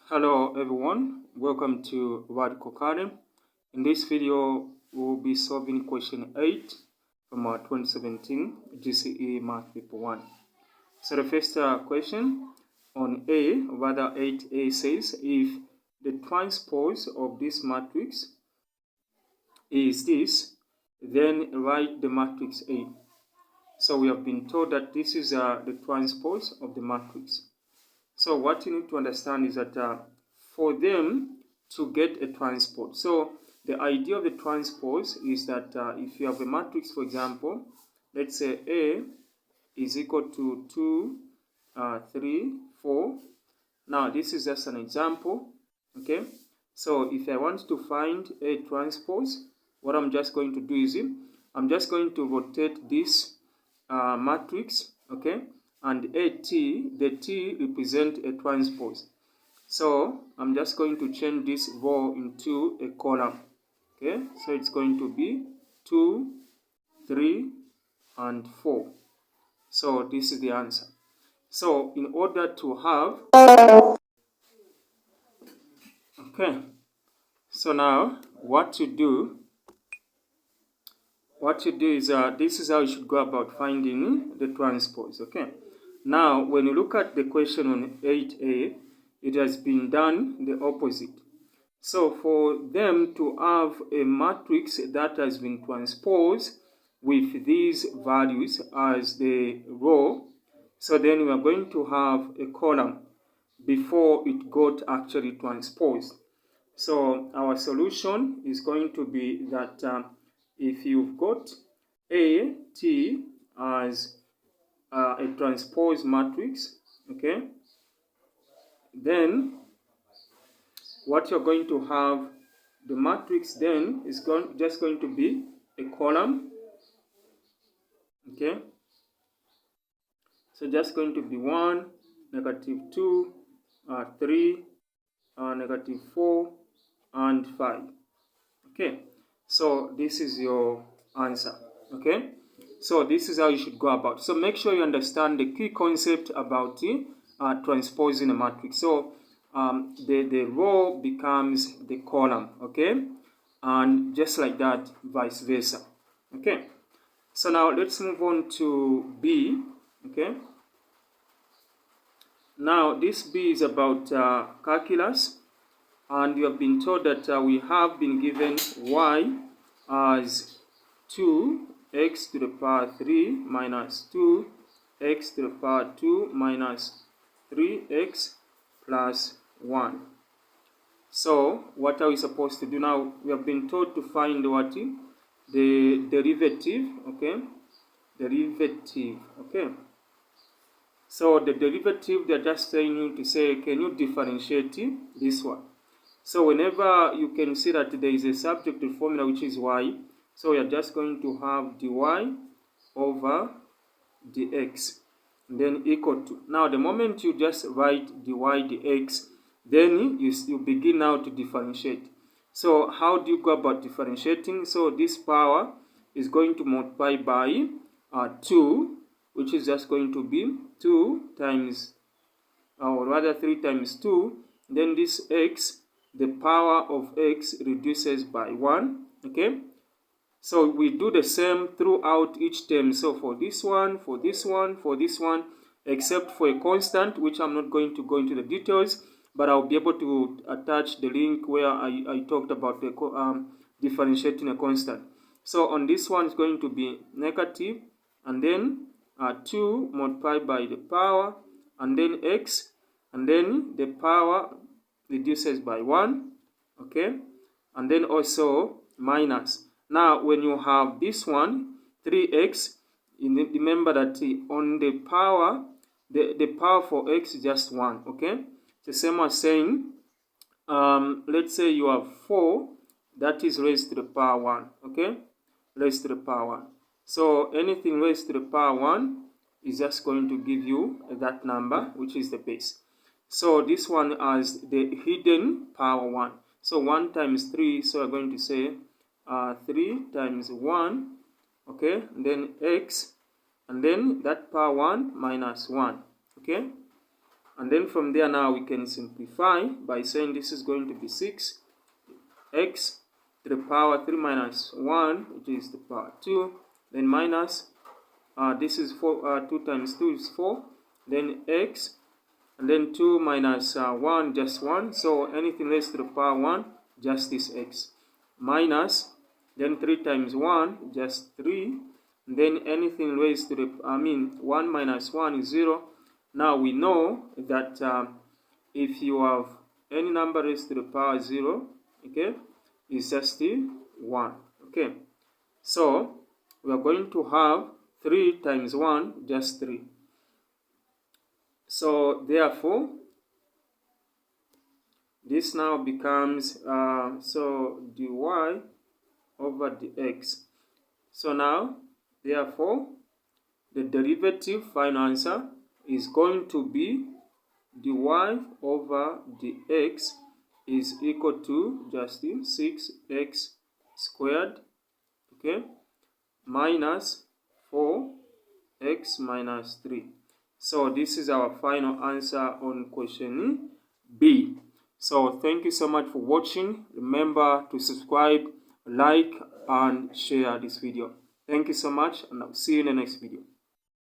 Hello everyone, welcome to Radical Academy. In this video, we'll be solving question 8 from our 2017 GCE Math Paper 1. So the first question on A, rather 8A says, if the transpose of this matrix is this, then write the matrix A. So we have been told that this is the transpose of the matrix. So what you need to understand is that for them to get a transpose, so the idea of the transpose is that if you have a matrix, for example, let's say A is equal to 2, 3, 4. Now this is just an example, okay? So if I want to find a transpose, what I'm just going to do is I'm just going to rotate this matrix, okay? And the T represent a transpose. So I'm just going to change this row into a column. Okay, so it's going to be 2, 3, and 4. So this is the answer. So in order to have, okay, so now what you do is this is how you should go about finding the transpose. Okay, now when you look at the question on 8a, it has been done the opposite. So for them to have a matrix that has been transposed with these values as the row, so then we are going to have a column before it got actually transposed. So our solution is going to be that if you've got A, T as a transpose matrix, okay, then what you're going to have, the matrix then is just going to be a column, okay? So just going to be 1, negative 2, 3, negative 4, and 5. Okay, so this is your answer. Okay, so this is how you should go about. So make sure you understand the key concept about transposing a matrix. So the row becomes the column, okay, and just like that, vice versa. Okay, so now let's move on to B. Okay, now this B is about calculus, and you have been told that we have been given y as 2x to the power 3 minus 2x to the power 2 minus 3x plus 1. So what are we supposed to do now? We have been told to find what? The derivative, okay? Derivative, okay? So the derivative, they're just saying you to say, can you differentiate this one? So whenever you can see that there is a subjective formula which is y, so we are just going to have dy over dx, then equal to. Now the moment you just write dy dx, then you begin now to differentiate. So how do you go about differentiating? So this power is going to multiply by 2, which is just going to be 2 times, or rather 3 times 2. Then this x, the power of x reduces by 1, okay? So we do the same throughout each term. So for this one, for this one, for this one, except for a constant, which I'm not going to go into the details, but I'll be able to attach the link where I talked about the differentiating a constant. So on this one, it's going to be negative, and then 2 multiplied by the power, and then x, and then the power reduces by 1, okay, and then also minus. Now when you have this one 3x, remember that on the power, the power for x is just 1, okay? It's the same as saying let's say you have 4 that is raised to the power 1, okay, raised to the power 1. So anything raised to the power 1 is just going to give you that number, which is the base. So this one has the hidden power 1. So 1 times 3, so we're going to say 3 times 1, okay, and then x, and then that power 1 minus 1, okay. And then from there now we can simplify by saying this is going to be 6x to the power 3 minus 1, which is the power 2, then minus, this is 4, 2 times 2 is 4, then x, and then 2 minus 1, just 1, so anything raised to the power 1, just this x, minus, then 3 times 1, just 3, and then anything raised to the, 1 minus 1 is 0. Now we know that if you have any number raised to the power 0, okay, it's just 1, okay. So we are going to have 3 times 1, just 3. So therefore, this now becomes, so dy over dx. So now, therefore, the derivative final answer is going to be dy over dx is equal to just 6x squared, okay, minus 4x minus 3. So this is our final answer on question B. So thank you so much for watching. Remember to subscribe, like, and share this video. Thank you so much, and I'll see you in the next video.